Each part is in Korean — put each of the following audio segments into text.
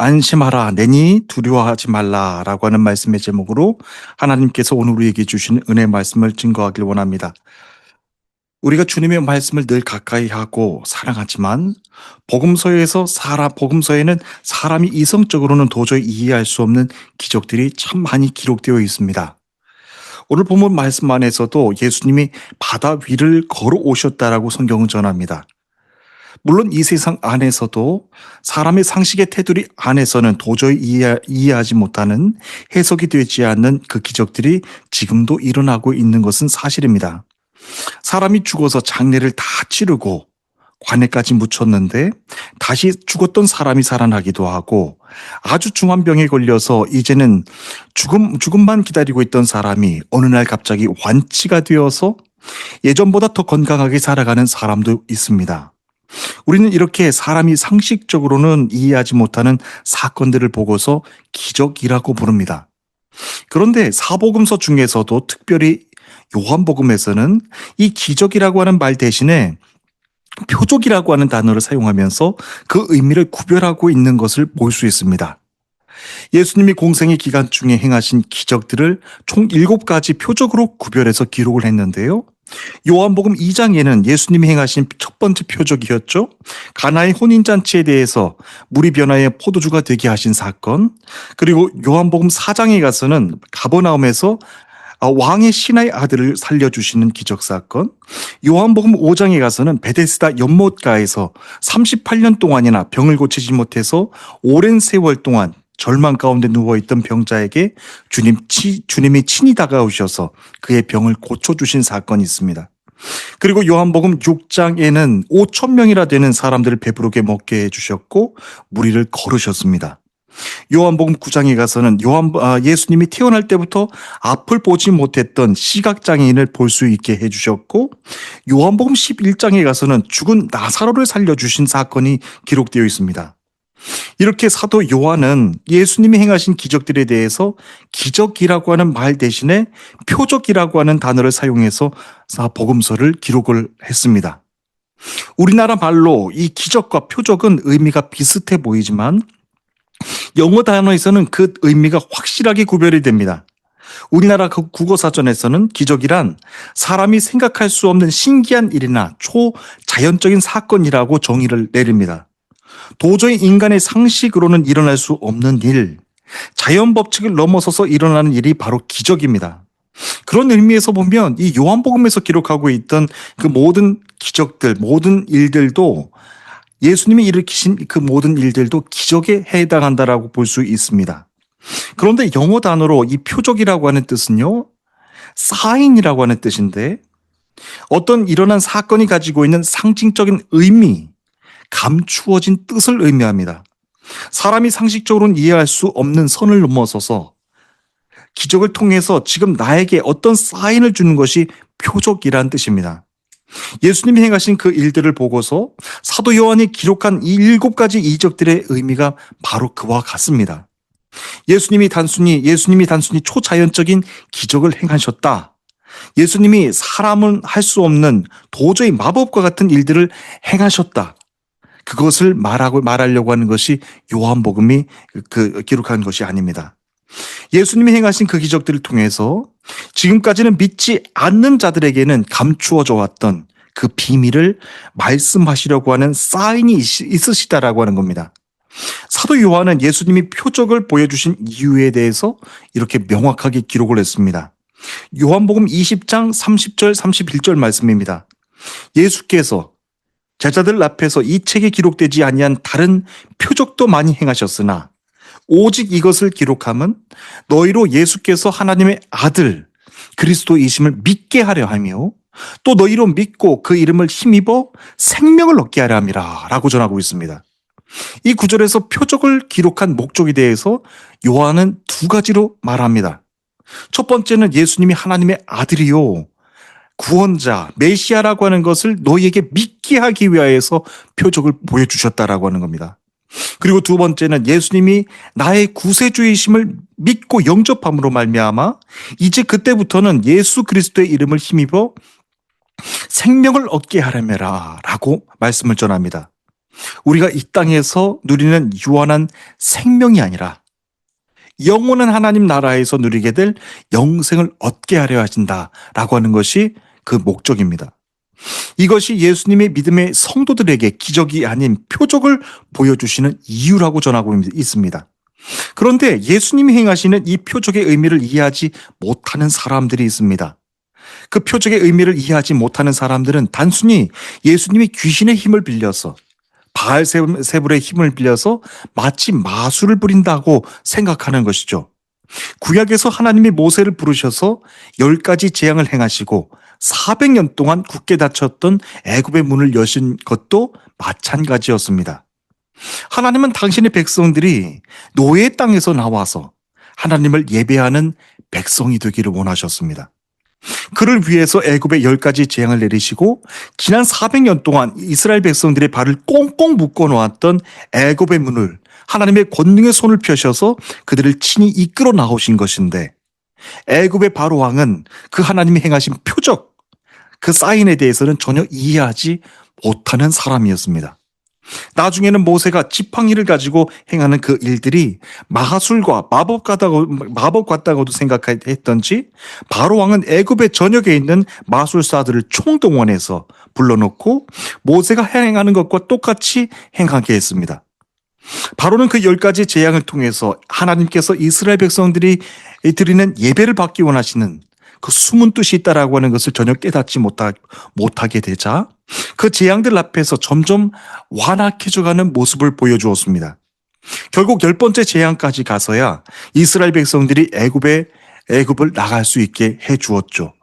안심하라 내니 두려워하지 말라라고 하는 말씀의 제목으로 하나님께서 오늘 우리에게 주신 은혜의 말씀을 증거하길 원합니다. 우리가 주님의 말씀을 늘 가까이 하고 사랑하지만 복음서에는 사람이 이성적으로는 도저히 이해할 수 없는 기적들이 참 많이 기록되어 있습니다. 오늘 본문 말씀 안에서도 예수님이 바다 위를 걸어오셨다라고 성경은 전합니다. 물론 이 세상 안에서도 사람의 상식의 테두리 안에서는 도저히 이해하지 못하는, 해석이 되지 않는 그 기적들이 지금도 일어나고 있는 것은 사실입니다. 사람이 죽어서 장례를 다 치르고 관에까지 묻혔는데 다시 죽었던 사람이 살아나기도 하고, 아주 중한 병에 걸려서 이제는 죽음만 기다리고 있던 사람이 어느 날 갑자기 완치가 되어서 예전보다 더 건강하게 살아가는 사람도 있습니다. 우리는 이렇게 사람이 상식적으로는 이해하지 못하는 사건들을 보고서 기적이라고 부릅니다. 그런데 사복음서 중에서도 특별히 요한복음에서는 이 기적이라고 하는 말 대신에 표적이라고 하는 단어를 사용하면서 그 의미를 구별하고 있는 것을 볼 수 있습니다. 예수님이 공생의 기간 중에 행하신 기적들을 총 7가지 표적으로 구별해서 기록을 했는데요. 요한복음 2장에는 예수님이 행하신 첫 번째 표적이었죠. 가나의 혼인잔치에 대해서 물이 변하여 포도주가 되게 하신 사건, 그리고 요한복음 4장에 가서는 가버나움에서 왕의 신하의 아들을 살려주시는 기적사건, 요한복음 5장에 가서는 베데스다 연못가에서 38년 동안이나 병을 고치지 못해서 오랜 세월 동안 절망 가운데 누워있던 병자에게 주님이 친히 다가오셔서 그의 병을 고쳐주신 사건이 있습니다. 그리고 요한복음 6장에는 5,000명이나 되는 사람들을 배부르게 먹게 해주셨고 무리를 걸으셨습니다. 요한복음 9장에 가서는 예수님이 태어날 때부터 앞을 보지 못했던 시각장애인을 볼 수 있게 해주셨고, 요한복음 11장에 가서는 죽은 나사로를 살려주신 사건이 기록되어 있습니다. 이렇게 사도 요한은 예수님이 행하신 기적들에 대해서 기적이라고 하는 말 대신에 표적이라고 하는 단어를 사용해서 복음서를 기록을 했습니다. 우리나라 말로 이 기적과 표적은 의미가 비슷해 보이지만 영어 단어에서는 그 의미가 확실하게 구별이 됩니다. 우리나라 국어사전에서는 기적이란 사람이 생각할 수 없는 신기한 일이나 초자연적인 사건이라고 정의를 내립니다. 도저히 인간의 상식으로는 일어날 수 없는 일, 자연 법칙을 넘어서서 일어나는 일이 바로 기적입니다. 그런 의미에서 보면 이 요한복음에서 기록하고 있던 그 모든 기적들, 모든 일들도, 예수님이 일으키신 그 모든 일들도 기적에 해당한다라고 볼 수 있습니다. 그런데 영어 단어로 이 표적이라고 하는 뜻은요, 사인이라고 하는 뜻인데, 어떤 일어난 사건이 가지고 있는 상징적인 의미, 감추어진 뜻을 의미합니다. 사람이 상식적으로는 이해할 수 없는 선을 넘어서서 기적을 통해서 지금 나에게 어떤 사인을 주는 것이 표적이라는 뜻입니다. 예수님이 행하신 그 일들을 보고서 사도 요한이 기록한 이 7가지 이적들의 의미가 바로 그와 같습니다. 예수님이 단순히 초자연적인 기적을 행하셨다. 예수님이 사람은 할 수 없는 도저히 마법과 같은 일들을 행하셨다. 그것을 말하려고 하는 것이 요한복음이 기록한 것이 아닙니다. 예수님이 행하신 그 기적들을 통해서 지금까지는 믿지 않는 자들에게는 감추어져 왔던 그 비밀을 말씀하시려고 하는 사인이 있으시다라고 하는 겁니다. 사도 요한은 예수님이 표적을 보여주신 이유에 대해서 이렇게 명확하게 기록을 했습니다. 요한복음 20장 30절 31절 말씀입니다. 예수께서 제자들 앞에서 이 책에 기록되지 아니한 다른 표적도 많이 행하셨으나 오직 이것을 기록함은 너희로 예수께서 하나님의 아들 그리스도이심을 믿게 하려 하며 또 너희로 믿고 그 이름을 힘입어 생명을 얻게 하려 함이라 라고 전하고 있습니다. 이 구절에서 표적을 기록한 목적에 대해서 요한은 2가지로 말합니다. 첫 번째는 예수님이 하나님의 아들이요 구원자, 메시아라고 하는 것을 너희에게 믿게 하기 위하여서 표적을 보여주셨다라고 하는 겁니다. 그리고 2번째는 예수님이 나의 구세주이심을 믿고 영접함으로 말미암아 이제 그때부터는 예수 그리스도의 이름을 힘입어 생명을 얻게 하려매라 라고 말씀을 전합니다. 우리가 이 땅에서 누리는 유한한 생명이 아니라 영원한 하나님 나라에서 누리게 될 영생을 얻게 하려 하신다라고 하는 것이 그 목적입니다. 이것이 예수님의 믿음의 성도들에게 기적이 아닌 표적을 보여주시는 이유라고 전하고 있습니다. 그런데 예수님이 행하시는 이 표적의 의미를 이해하지 못하는 사람들이 있습니다. 그 표적의 의미를 이해하지 못하는 사람들은 단순히 예수님이 귀신의 힘을 빌려서 바알세불의 힘을 빌려서 마치 마술을 부린다고 생각하는 것이죠. 구약에서 하나님이 모세를 부르셔서 10가지 재앙을 행하시고 400년 동안 굳게 닫혔던 애굽의 문을 여신 것도 마찬가지였습니다. 하나님은 당신의 백성들이 노예의 땅에서 나와서 하나님을 예배하는 백성이 되기를 원하셨습니다. 그를 위해서 애굽에 10가지 재앙을 내리시고 지난 400년 동안 이스라엘 백성들의 발을 꽁꽁 묶어 놓았던 애굽의 문을 하나님의 권능의 손을 펴셔서 그들을 친히 이끌어 나오신 것인데, 애굽의 바로 왕은 그 하나님이 행하신 표적, 그 사인에 대해서는 전혀 이해하지 못하는 사람이었습니다. 나중에는 모세가 지팡이를 가지고 행하는 그 일들이 마술과 마법 같다고도 생각했던지 바로 왕은 애굽의 전역에 있는 마술사들을 총동원해서 불러놓고 모세가 행하는 것과 똑같이 행하게 했습니다. 바로는 그 10가지 재앙을 통해서 하나님께서 이스라엘 백성들이 드리는 예배를 받기 원하시는 그 숨은 뜻이 있다라고 하는 것을 전혀 깨닫지 못하게 되자 그 재앙들 앞에서 점점 완악해져가는 모습을 보여주었습니다. 결국 10번째 재앙까지 가서야 이스라엘 백성들이 애굽을 나갈 수 있게 해주었죠.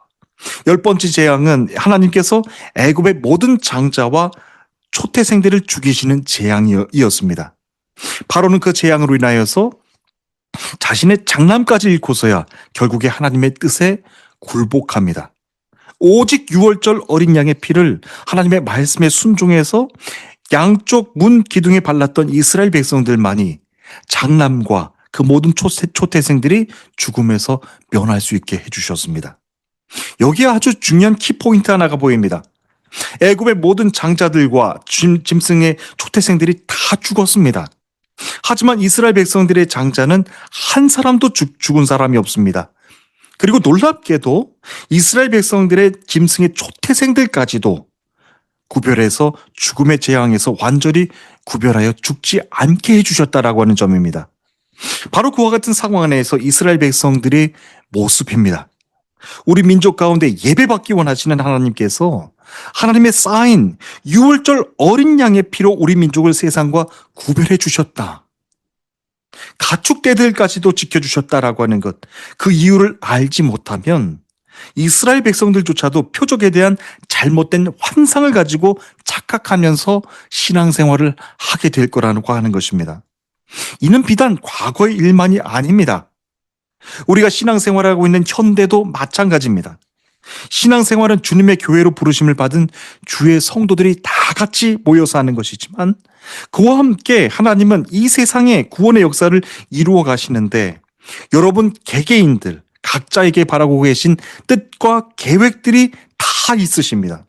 10번째 재앙은 하나님께서 애굽의 모든 장자와 초태생들을 죽이시는 재앙이었습니다. 바로는 그 재앙으로 인하여서 자신의 장남까지 잃고서야 결국에 하나님의 뜻에 굴복합니다. 오직 6월절 어린 양의 피를 하나님의 말씀에 순종해서 양쪽 문 기둥에 발랐던 이스라엘 백성들만이 장남과 그 모든 초태생들이 죽음에서 면할 수 있게 해주셨습니다. 여기에 아주 중요한 키포인트 하나가 보입니다. 애굽의 모든 장자들과 짐승의 초태생들이 다 죽었습니다. 하지만 이스라엘 백성들의 장자는 한 사람도 죽은 사람이 없습니다. 그리고 놀랍게도 이스라엘 백성들의 짐승의 초태생들까지도 구별해서 죽음의 재앙에서 완전히 구별하여 죽지 않게 해주셨다라고 하는 점입니다. 바로 그와 같은 상황 안에서 이스라엘 백성들의 모습입니다. 우리 민족 가운데 예배받기 원하시는 하나님께서 하나님의 사인 6월절 어린 양의 피로 우리 민족을 세상과 구별해 주셨다. 가축대들까지도 지켜주셨다라고 하는 것, 그 이유를 알지 못하면 이스라엘 백성들조차도 표적에 대한 잘못된 환상을 가지고 착각하면서 신앙생활을 하게 될 거라고 하는 것입니다. 이는 비단 과거의 일만이 아닙니다. 우리가 신앙생활하고 있는 현대도 마찬가지입니다. 신앙생활은 주님의 교회로 부르심을 받은 주의 성도들이 다 같이 모여서 하는 것이지만 그와 함께 하나님은 이 세상의 구원의 역사를 이루어 가시는데 여러분 개개인들 각자에게 바라고 계신 뜻과 계획들이 다 있으십니다.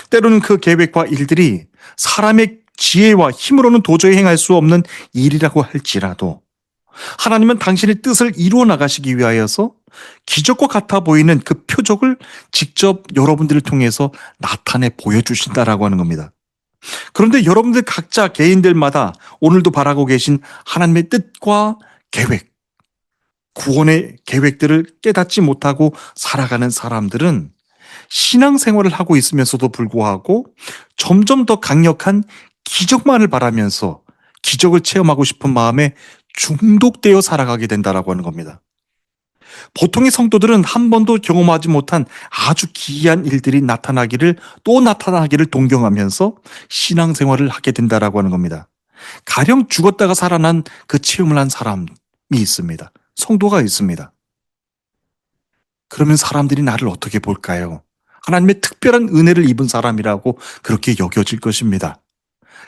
때로는 그 계획과 일들이 사람의 지혜와 힘으로는 도저히 행할 수 없는 일이라고 할지라도 하나님은 당신의 뜻을 이루어 나가시기 위하여서 기적과 같아 보이는 그 표적을 직접 여러분들을 통해서 나타내 보여주신다라고 하는 겁니다. 그런데 여러분들 각자 개인들마다 오늘도 바라고 계신 하나님의 뜻과 계획, 구원의 계획들을 깨닫지 못하고 살아가는 사람들은 신앙생활을 하고 있으면서도 불구하고 점점 더 강력한 기적만을 바라면서 기적을 체험하고 싶은 마음에 중독되어 살아가게 된다라고 하는 겁니다. 보통의 성도들은 한 번도 경험하지 못한 아주 기이한 일들이 나타나기를 동경하면서 신앙생활을 하게 된다라고 하는 겁니다. 가령 죽었다가 살아난 그 체험을 한 사람이 있습니다. 성도가 있습니다. 그러면 사람들이 나를 어떻게 볼까요? 하나님의 특별한 은혜를 입은 사람이라고 그렇게 여겨질 것입니다.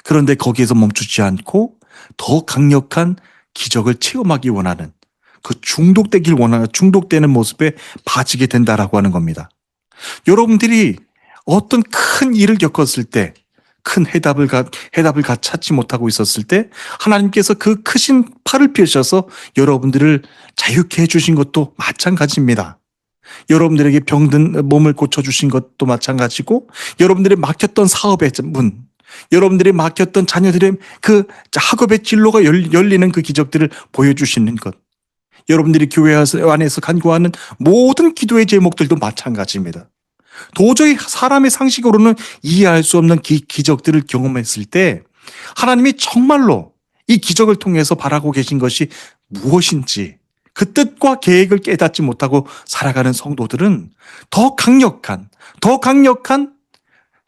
그런데 거기에서 멈추지 않고 더 강력한 기적을 체험하기 원하는 그 중독되는 모습에 빠지게 된다라고 하는 겁니다. 여러분들이 어떤 큰 일을 겪었을 때 큰 해답을 찾지 못하고 있었을 때 하나님께서 그 크신 팔을 펴셔서 여러분들을 자유케 해주신 것도 마찬가지입니다. 여러분들에게 병든 몸을 고쳐주신 것도 마찬가지고, 여러분들이 막혔던 사업의 문, 여러분들이 막혔던 자녀들의 그 학업의 진로가 열리는 그 기적들을 보여주시는 것, 여러분들이 교회 안에서 간구하는 모든 기도의 제목들도 마찬가지입니다. 도저히 사람의 상식으로는 이해할 수 없는 기적들을 경험했을 때 하나님이 정말로 이 기적을 통해서 바라고 계신 것이 무엇인지 그 뜻과 계획을 깨닫지 못하고 살아가는 성도들은 더 강력한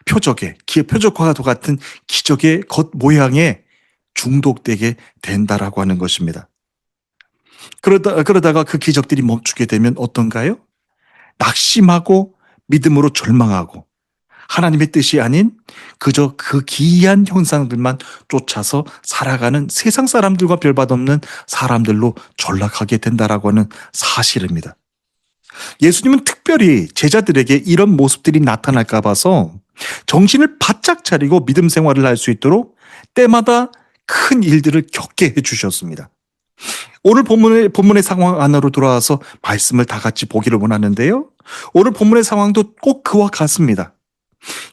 표적과도 같은 기적의 겉모양에 중독되게 된다라고 하는 것입니다. 그러다가 그 기적들이 멈추게 되면 어떤가요? 낙심하고 믿음으로 절망하고 하나님의 뜻이 아닌 그저 그 기이한 현상들만 쫓아서 살아가는 세상 사람들과 별반 없는 사람들로 전락하게 된다라고 하는 사실입니다. 예수님은 특별히 제자들에게 이런 모습들이 나타날까 봐서 정신을 바짝 차리고 믿음 생활을 할 수 있도록 때마다 큰 일들을 겪게 해주셨습니다. 오늘 본문의 상황 안으로 돌아와서 말씀을 다 같이 보기를 원하는데요. 오늘 본문의 상황도 꼭 그와 같습니다.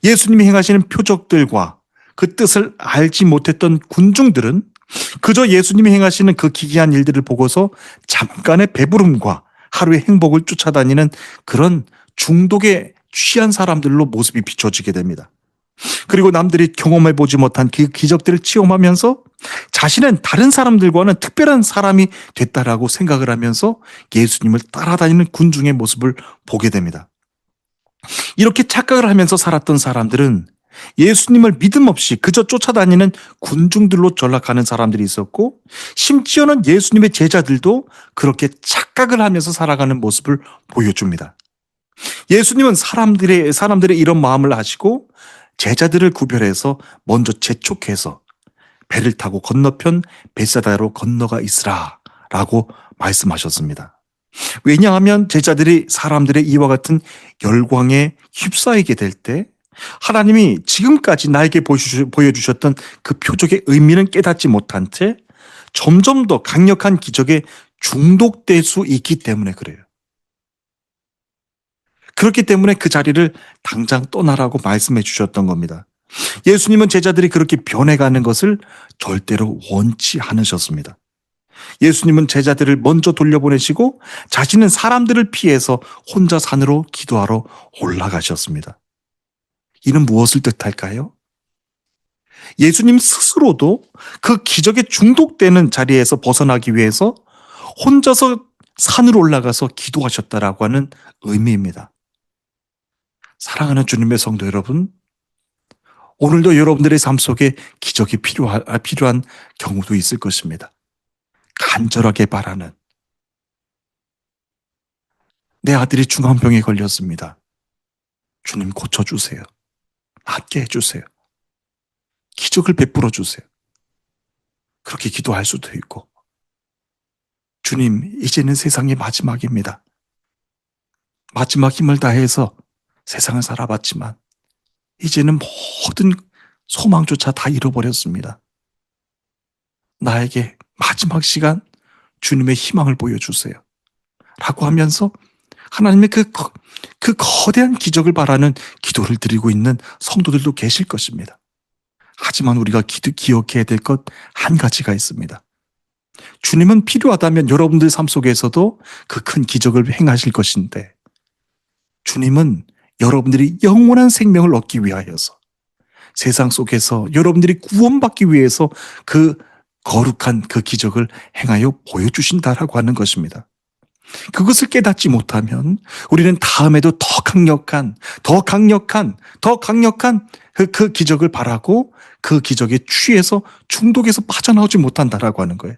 예수님이 행하시는 표적들과 그 뜻을 알지 못했던 군중들은 그저 예수님이 행하시는 그 기이한 일들을 보고서 잠깐의 배부름과 하루의 행복을 쫓아다니는 그런 중독에 취한 사람들로 모습이 비춰지게 됩니다. 그리고 남들이 경험해보지 못한 그 기적들을 체험하면서 자신은 다른 사람들과는 특별한 사람이 됐다라고 생각을 하면서 예수님을 따라다니는 군중의 모습을 보게 됩니다. 이렇게 착각을 하면서 살았던 사람들은 예수님을 믿음 없이 그저 쫓아다니는 군중들로 전락하는 사람들이 있었고, 심지어는 예수님의 제자들도 그렇게 착각을 하면서 살아가는 모습을 보여줍니다. 예수님은 사람들의 이런 마음을 아시고 제자들을 구별해서 먼저 재촉해서 배를 타고 건너편 벳사다로 건너가 있으라 라고 말씀하셨습니다. 왜냐하면 제자들이 사람들의 이와 같은 열광에 휩싸이게 될 때 하나님이 지금까지 나에게 보여주셨던 그 표적의 의미는 깨닫지 못한 채 점점 더 강력한 기적에 중독될 수 있기 때문에 그래요. 그렇기 때문에 그 자리를 당장 떠나라고 말씀해 주셨던 겁니다. 예수님은 제자들이 그렇게 변해가는 것을 절대로 원치 않으셨습니다. 예수님은 제자들을 먼저 돌려보내시고 자신은 사람들을 피해서 혼자 산으로 기도하러 올라가셨습니다. 이는 무엇을 뜻할까요? 예수님 스스로도 그 기적에 중독되는 자리에서 벗어나기 위해서 혼자서 산으로 올라가서 기도하셨다라고 하는 의미입니다. 사랑하는 주님의 성도 여러분, 오늘도 여러분들의 삶 속에 기적이 필요한 경우도 있을 것입니다. 간절하게 바라는, 내 아들이 중환병에 걸렸습니다. 주님 고쳐주세요. 낫게 해주세요. 기적을 베풀어 주세요. 그렇게 기도할 수도 있고, 주님 이제는 세상의 마지막입니다. 마지막 힘을 다해서 세상을 살아봤지만 이제는 모든 소망조차 다 잃어버렸습니다. 나에게 마지막 시간 주님의 희망을 보여주세요. 라고 하면서 하나님의 그 거대한 기적을 바라는 기도를 드리고 있는 성도들도 계실 것입니다. 하지만 우리가 기억해야 될 것 한 가지가 있습니다. 주님은 필요하다면 여러분들 삶 속에서도 그 큰 기적을 행하실 것인데, 주님은 여러분들이 영원한 생명을 얻기 위하여서, 세상 속에서 여러분들이 구원받기 위해서 그 거룩한 그 기적을 행하여 보여주신다라고 하는 것입니다. 그것을 깨닫지 못하면 우리는 다음에도 더 강력한 그 기적을 바라고 그 기적에 취해서 중독에서 빠져나오지 못한다라고 하는 거예요.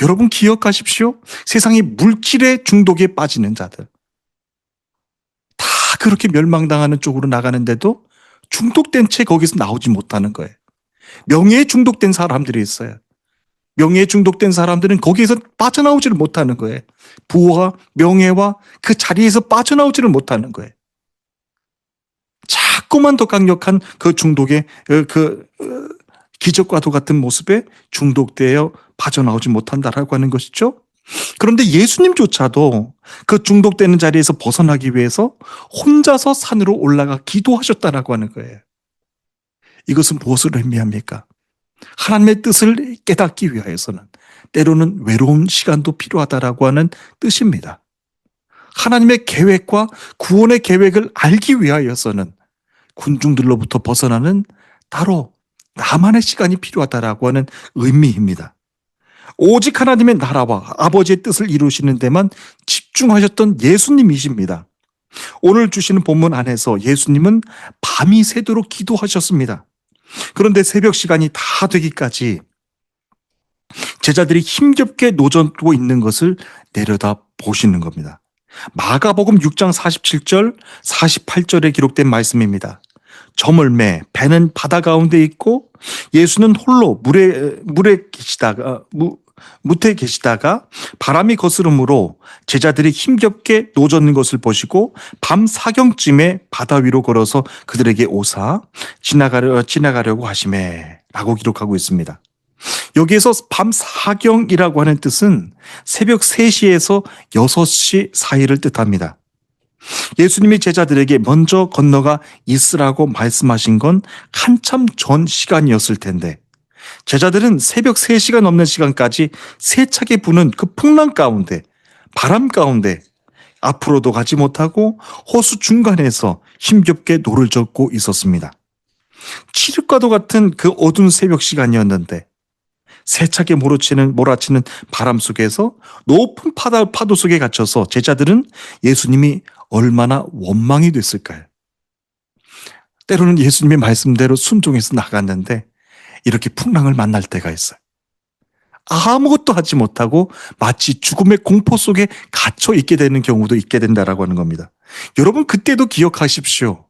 여러분 기억하십시오. 세상의 물질의 중독에 빠지는 자들, 다 그렇게 멸망당하는 쪽으로 나가는데도 중독된 채 거기서 나오지 못하는 거예요. 명예에 중독된 사람들이 있어요. 명예에 중독된 사람들은 거기에서 빠져나오지를 못하는 거예요. 부와 명예와 그 자리에서 빠져나오지를 못하는 거예요. 자꾸만 더 강력한 그 중독의 기적과도 같은 모습에 중독되어 빠져나오지 못한다라고 하는 것이죠. 그런데 예수님조차도 그 중독되는 자리에서 벗어나기 위해서 혼자서 산으로 올라가 기도하셨다라고 하는 거예요. 이것은 무엇을 의미합니까? 하나님의 뜻을 깨닫기 위하여서는 때로는 외로운 시간도 필요하다라고 하는 뜻입니다. 하나님의 계획과 구원의 계획을 알기 위하여서는 군중들로부터 벗어나는 따로 나만의 시간이 필요하다라고 하는 의미입니다. 오직 하나님의 나라와 아버지의 뜻을 이루시는 데만 집중하셨던 예수님이십니다. 오늘 주시는 본문 안에서 예수님은 밤이 새도록 기도하셨습니다. 그런데 새벽 시간이 다 되기까지 제자들이 힘겹게 노젓고 있는 것을 내려다 보시는 겁니다. 마가복음 6장 47절, 48절에 기록된 말씀입니다. 저물매 배는 바다 가운데 있고 예수는 홀로 무태 계시다가 바람이 거스름으로 제자들이 힘겹게 노젓는 것을 보시고 밤 사경쯤에 바다 위로 걸어서 그들에게 오사 지나가려고 하시매 라고 기록하고 있습니다. 여기에서 밤 사경이라고 하는 뜻은 새벽 3시에서 6시 사이를 뜻합니다. 예수님이 제자들에게 먼저 건너가 있으라고 말씀하신 건 한참 전 시간이었을 텐데 제자들은 새벽 3시가 넘는 시간까지 세차게 부는 그 풍랑 가운데, 바람 가운데 앞으로도 가지 못하고 호수 중간에서 힘겹게 노를 젓고 있었습니다. 칠흑과도 같은 그 어두운 새벽 시간이었는데 세차게 몰아치는 바람 속에서 높은 파도 속에 갇혀서 제자들은 예수님이 얼마나 원망이 됐을까요? 때로는 예수님의 말씀대로 순종해서 나갔는데 이렇게 풍랑을 만날 때가 있어요. 아무것도 하지 못하고 마치 죽음의 공포 속에 갇혀 있게 되는 경우도 있게 된다라고 하는 겁니다. 여러분 그때도 기억하십시오.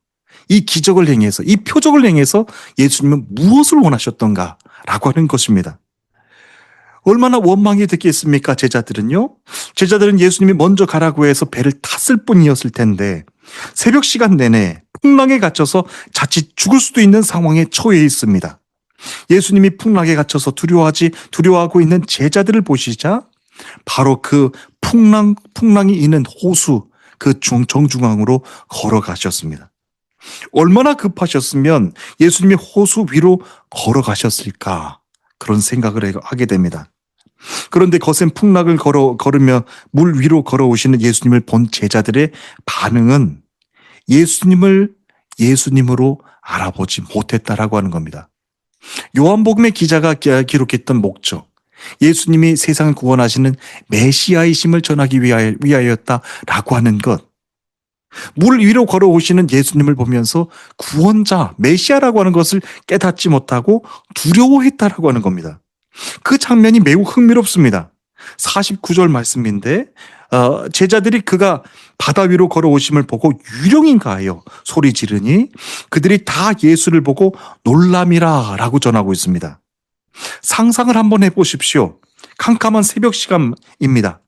이 기적을 행해서, 이 표적을 행해서 예수님은 무엇을 원하셨던가라고 하는 것입니다. 얼마나 원망이 됐겠습니까? 제자들은요. 제자들은 예수님이 먼저 가라고 해서 배를 탔을 뿐이었을 텐데 새벽 시간 내내 풍랑에 갇혀서 자칫 죽을 수도 있는 상황에 처해 있습니다. 예수님이 풍랑에 갇혀서 두려워하고 있는 제자들을 보시자 바로 그 풍랑이 있는 호수 그 정중앙으로 걸어가셨습니다. 얼마나 급하셨으면 예수님이 호수 위로 걸어가셨을까 그런 생각을 하게 됩니다. 그런데 거센 풍랑을 걸으며 물 위로 걸어오시는 예수님을 본 제자들의 반응은 예수님을 예수님으로 알아보지 못했다라고 하는 겁니다. 요한복음의 기자가 기록했던 목적, 예수님이 세상을 구원하시는 메시아이심을 전하기 위하였다라고 하는 것, 물 위로 걸어오시는 예수님을 보면서 구원자, 메시아라고 하는 것을 깨닫지 못하고 두려워했다라고 하는 겁니다. 그 장면이 매우 흥미롭습니다. 49절 말씀인데 제자들이 그가 바다 위로 걸어오심을 보고 유령인가 하여 소리 지르니 그들이 다 예수를 보고 놀람이라 라고 전하고 있습니다. 상상을 한번 해보십시오. 캄캄한 새벽 시간입니다.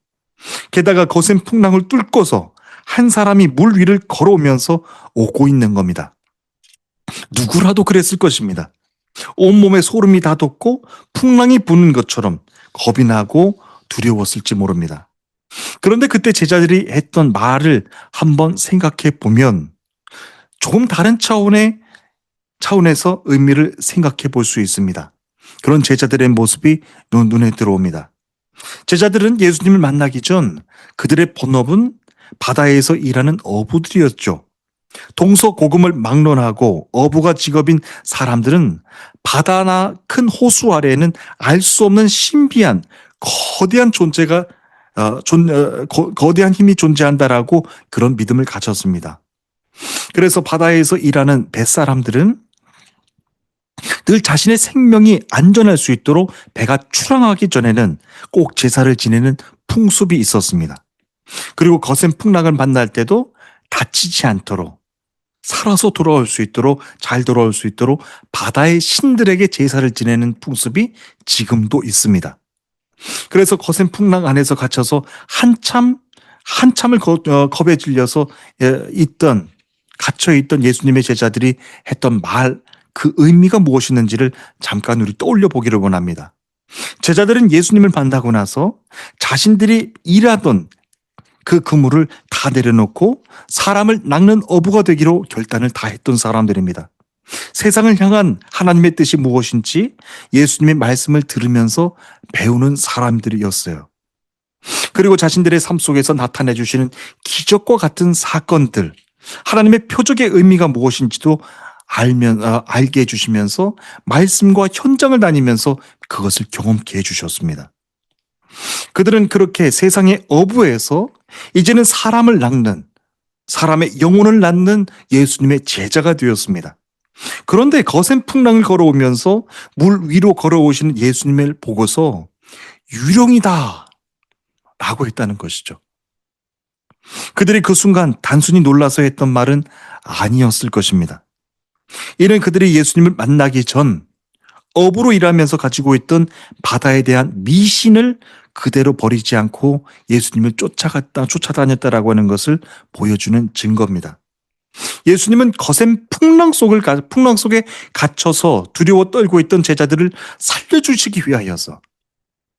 게다가 거센 풍랑을 뚫고서 한 사람이 물 위를 걸어오면서 오고 있는 겁니다. 누구라도 그랬을 것입니다. 온몸에 소름이 다 돋고 풍랑이 부는 것처럼 겁이 나고 두려웠을지 모릅니다. 그런데 그때 제자들이 했던 말을 한번 생각해 보면 조금 다른 차원에서 의미를 생각해 볼 수 있습니다. 그런 제자들의 모습이 눈에 들어옵니다. 제자들은 예수님을 만나기 전 그들의 본업은 바다에서 일하는 어부들이었죠. 동서고금을 막론하고 어부가 직업인 사람들은 바다나 큰 호수 아래에는 알 수 없는 신비한 거대한 거대한 힘이 존재한다라고 그런 믿음을 가졌습니다. 그래서 바다에서 일하는 뱃사람들은 늘 자신의 생명이 안전할 수 있도록 배가 출항하기 전에는 꼭 제사를 지내는 풍습이 있었습니다. 그리고 거센 풍랑을 만날 때도 다치지 않도록 살아서 잘 돌아올 수 있도록 바다의 신들에게 제사를 지내는 풍습이 지금도 있습니다. 그래서 거센 풍랑 안에서 갇혀서 한참을 겁에 질려서 있던 갇혀있던 예수님의 제자들이 했던 말, 그 의미가 무엇이었는지를 잠깐 우리 떠올려 보기를 원합니다. 제자들은 예수님을 만나고 나서 자신들이 일하던 그 그물을 다 내려놓고 사람을 낚는 어부가 되기로 결단을 다 했던 사람들입니다. 세상을 향한 하나님의 뜻이 무엇인지 예수님의 말씀을 들으면서 배우는 사람들이었어요. 그리고 자신들의 삶 속에서 나타내 주시는 기적과 같은 사건들, 하나님의 표적의 의미가 무엇인지도 알게 해주시면서 말씀과 현장을 다니면서 그것을 경험케 해주셨습니다. 그들은 그렇게 세상의 어부에서 이제는 사람을 낚는, 사람의 영혼을 낳는 예수님의 제자가 되었습니다. 그런데 거센 풍랑을 걸어오면서 물 위로 걸어오시는 예수님을 보고서 유령이다 라고 했다는 것이죠. 그들이 그 순간 단순히 놀라서 했던 말은 아니었을 것입니다. 이는 그들이 예수님을 만나기 전 어부로 일하면서 가지고 있던 바다에 대한 미신을 그대로 버리지 않고 예수님을 쫓아다녔다라고 하는 것을 보여주는 증거입니다. 예수님은 거센 풍랑 속에 갇혀서 두려워 떨고 있던 제자들을 살려주시기 위하여서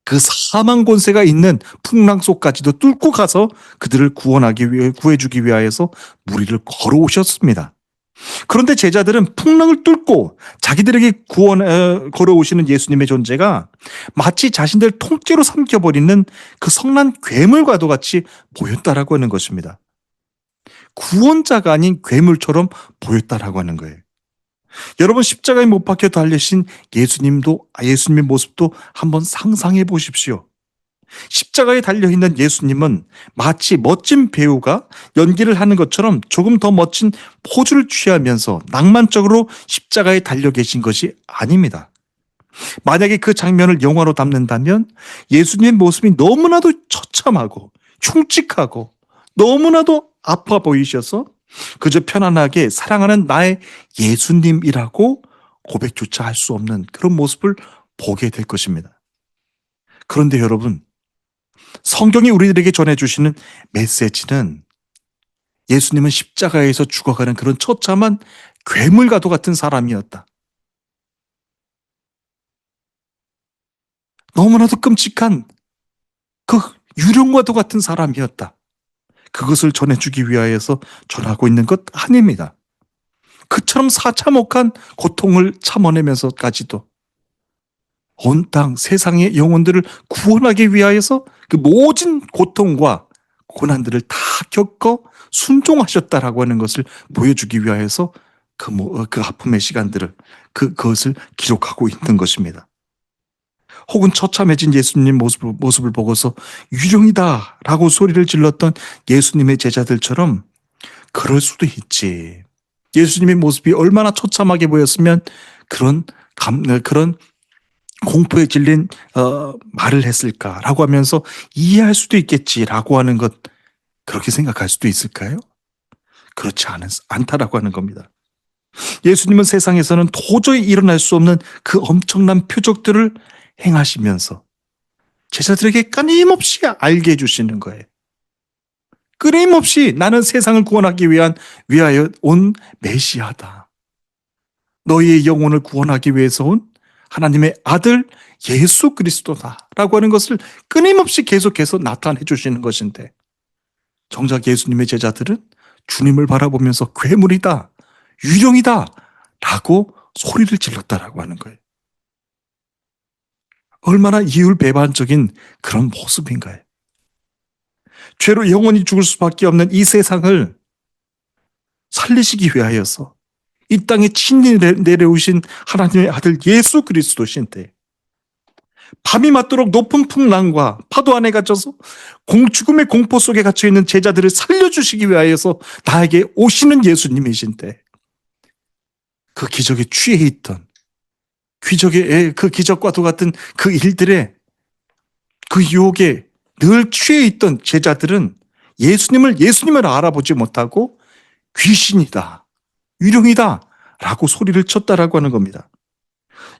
그 사망 권세가 있는 풍랑 속까지도 뚫고 가서 그들을 구해주기 위하여서 무리를 걸어오셨습니다. 그런데 제자들은 풍랑을 뚫고 자기들에게 걸어오시는 예수님의 존재가 마치 자신들 통째로 삼켜버리는 그 성난 괴물과도 같이 보였다라고 하는 것입니다. 구원자가 아닌 괴물처럼 보였다라고 하는 거예요. 여러분, 십자가에 못 박혀 달리신 예수님의 모습도 한번 상상해 보십시오. 십자가에 달려있는 예수님은 마치 멋진 배우가 연기를 하는 것처럼 조금 더 멋진 포즈를 취하면서 낭만적으로 십자가에 달려 계신 것이 아닙니다. 만약에 그 장면을 영화로 담는다면 예수님의 모습이 너무나도 처참하고 흉측하고 너무나도 아파 보이셔서 그저 편안하게 사랑하는 나의 예수님이라고 고백조차 할 수 없는 그런 모습을 보게 될 것입니다. 그런데 여러분, 성경이 우리들에게 전해주시는 메시지는 예수님은 십자가에서 죽어가는 그런 처참한 괴물과도 같은 사람이었다. 너무나도 끔찍한 그 유령과도 같은 사람이었다. 그것을 전해주기 위하여서 전하고 있는 것 아닙니다. 그처럼 사참혹한 고통을 참아내면서까지도 온 땅 세상의 영혼들을 구원하기 위하여서 그 모진 고통과 고난들을 다 겪어 순종하셨다라고 하는 것을 보여주기 위하여서 그 아픔의 시간들을 그것을 기록하고 있는 것입니다. 혹은 처참해진 예수님 모습을 보고서 유령이다 라고 소리를 질렀던 예수님의 제자들처럼 그럴 수도 있지. 예수님의 모습이 얼마나 처참하게 보였으면 그런 공포에 질린 말을 했을까라고 하면서 이해할 수도 있겠지라고 하는 것, 그렇게 생각할 수도 있을까요? 그렇지 않다라고 하는 겁니다. 예수님은 세상에서는 도저히 일어날 수 없는 그 엄청난 표적들을 행하시면서 제자들에게 끊임없이 알게 해주시는 거예요. 끊임없이 나는 세상을 구원하기 위하여 온 메시아다. 너희의 영혼을 구원하기 위해서 온 하나님의 아들 예수 그리스도다 라고 하는 것을 끊임없이 계속해서 나타내 주시는 것인데, 정작 예수님의 제자들은 주님을 바라보면서 괴물이다, 유령이다 라고 소리를 질렀다라고 하는 거예요. 얼마나 이율배반적인 그런 모습인가요? 죄로 영원히 죽을 수밖에 없는 이 세상을 살리시기 위하여서 이 땅에 친히 내려오신 하나님의 아들 예수 그리스도신데, 밤이 맞도록 높은 풍랑과 파도 안에 갇혀서 죽음의 공포 속에 갇혀있는 제자들을 살려주시기 위하여서 나에게 오시는 예수님이신데, 그 기적에 취해 있던 그 기적과도 같은 그 일들에, 그 유혹에 늘 취해 있던 제자들은 예수님을 알아보지 못하고 귀신이다, 유령이다 라고 소리를 쳤다라고 하는 겁니다.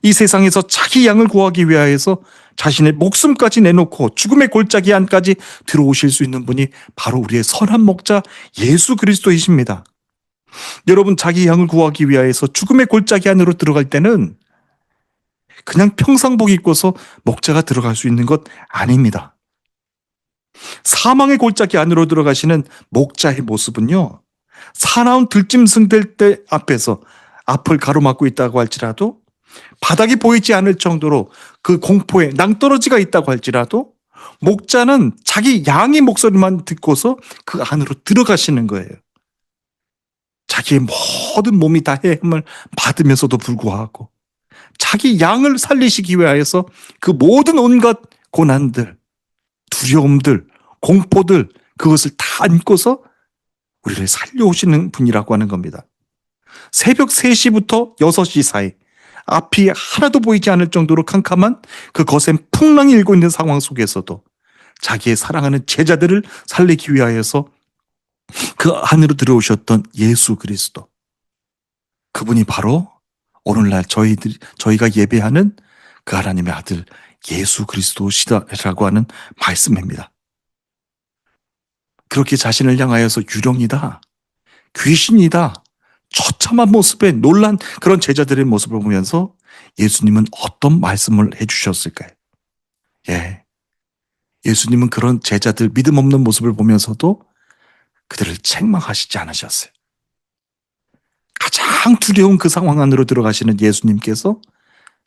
이 세상에서 자기 양을 구하기 위하여서 자신의 목숨까지 내놓고 죽음의 골짜기 안까지 들어오실 수 있는 분이 바로 우리의 선한 목자 예수 그리스도이십니다. 여러분, 자기 양을 구하기 위하여서 죽음의 골짜기 안으로 들어갈 때는 그냥 평상복 입고서 목자가 들어갈 수 있는 것 아닙니다. 사망의 골짜기 안으로 들어가시는 목자의 모습은요, 사나운 들짐승들 때 앞에서 앞을 가로막고 있다고 할지라도, 바닥이 보이지 않을 정도로 그 공포에 낭떠러지가 있다고 할지라도, 목자는 자기 양의 목소리만 듣고서 그 안으로 들어가시는 거예요. 자기의 모든 몸이 다 해함을 받으면서도 불구하고 자기 양을 살리시기 위하여서 그 모든 온갖 고난들, 두려움들, 공포들, 그것을 다 안고서 우리를 살려오시는 분이라고 하는 겁니다. 새벽 3시부터 6시 사이, 앞이 하나도 보이지 않을 정도로 캄캄한 그 거센 풍랑이 일고 있는 상황 속에서도 자기의 사랑하는 제자들을 살리기 위하여서 그 안으로 들어오셨던 예수 그리스도, 그분이 바로 오늘날 저희가 예배하는 그 하나님의 아들 예수 그리스도시다라고 하는 말씀입니다. 그렇게 자신을 향하여서 유령이다, 귀신이다, 처참한 모습에 놀란 그런 제자들의 모습을 보면서 예수님은 어떤 말씀을 해주셨을까요? 예수님은 그런 제자들 믿음 없는 모습을 보면서도 그들을 책망하시지 않으셨어요. 가장 두려운 그 상황 안으로 들어가시는 예수님께서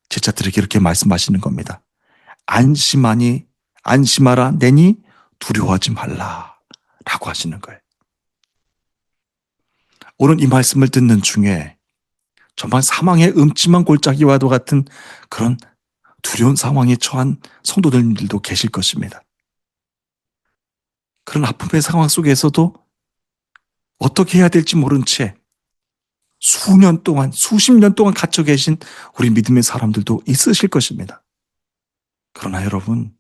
제자들에게 이렇게 말씀하시는 겁니다. 안심하라 내니 두려워하지 말라 라고 하시는 거예요. 오늘 이 말씀을 듣는 중에 정말 사망의 음침한 골짜기와도 같은 그런 두려운 상황에 처한 성도들도 계실 것입니다. 그런 아픔의 상황 속에서도 어떻게 해야 될지 모른 채 수년 동안, 수십 년 동안 갇혀 계신 우리 믿음의 사람들도 있으실 것입니다. 그러나 여러분,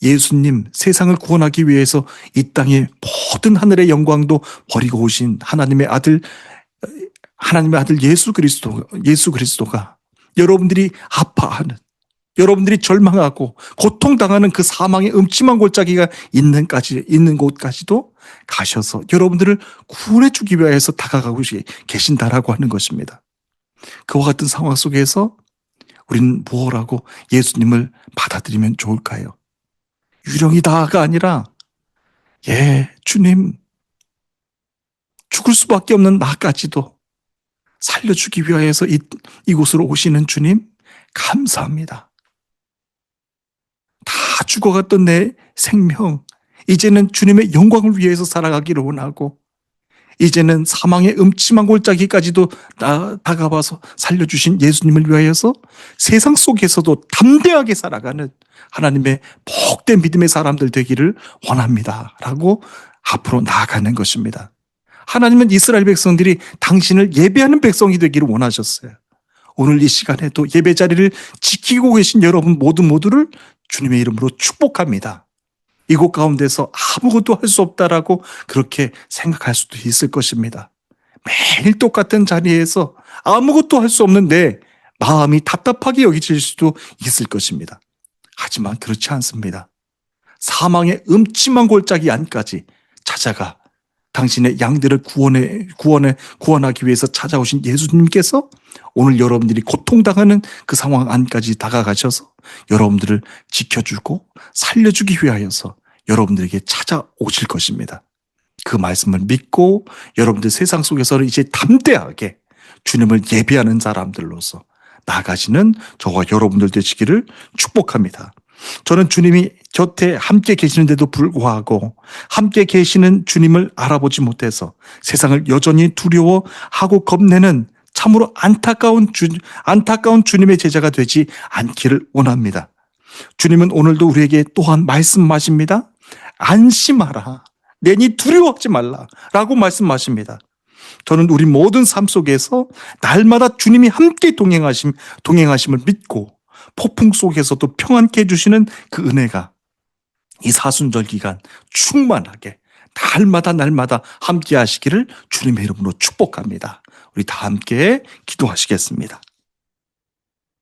예수님, 세상을 구원하기 위해서 이 땅의 모든 하늘의 영광도 버리고 오신 하나님의 아들 예수 그리스도가 여러분들이 아파하는, 여러분들이 절망하고 고통당하는 그 사망의 음침한 골짜기가 있는 곳까지도 가셔서 여러분들을 구원해 주기 위해서 다가가고 계신다라고 하는 것입니다. 그와 같은 상황 속에서 우리는 무엇라고 예수님을 받아들이면 좋을까요? 유령이다가 아니라, 주님, 죽을 수밖에 없는 나까지도 살려주기 위하여서 이곳으로 오시는 주님, 감사합니다. 다 죽어갔던 내 생명, 이제는 주님의 영광을 위해서 살아가기를 원하고, 이제는 사망의 음침한 골짜기까지도 다가와서 살려주신 예수님을 위하여서 세상 속에서도 담대하게 살아가는 하나님의 복된 믿음의 사람들 되기를 원합니다 라고 앞으로 나아가는 것입니다. 하나님은 이스라엘 백성들이 당신을 예배하는 백성이 되기를 원하셨어요. 오늘 이 시간에도 예배 자리를 지키고 계신 여러분 모두를 주님의 이름으로 축복합니다. 이곳 가운데서 아무것도 할 수 없다라고 그렇게 생각할 수도 있을 것입니다. 매일 똑같은 자리에서 아무것도 할 수 없는 내 마음이 답답하게 여겨질 수도 있을 것입니다. 하지만 그렇지 않습니다. 사망의 음침한 골짜기 안까지 찾아가 당신의 양들을 구원하기 위해서 찾아오신 예수님께서 오늘 여러분들이 고통당하는 그 상황 안까지 다가가셔서 여러분들을 지켜주고 살려주기 위하여서 여러분들에게 찾아오실 것입니다. 그 말씀을 믿고 여러분들 세상 속에서는 이제 담대하게 주님을 예배하는 사람들로서 나아가시는 저와 여러분들 되시기를 축복합니다. 저는 주님이 곁에 함께 계시는데도 불구하고 함께 계시는 주님을 알아보지 못해서 세상을 여전히 두려워하고 겁내는 참으로 안타까운 주님의 제자가 되지 않기를 원합니다. 주님은 오늘도 우리에게 또한 말씀하십니다. 안심하라. 내니 두려워하지 말라. 라고 말씀하십니다. 저는 우리 모든 삶 속에서 날마다 주님이 함께 동행하심을 믿고 폭풍 속에서도 평안케 해주시는 그 은혜가 이 사순절 기간 충만하게 날마다 함께 하시기를 주님의 이름으로 축복합니다. 우리 다 함께 기도하시겠습니다.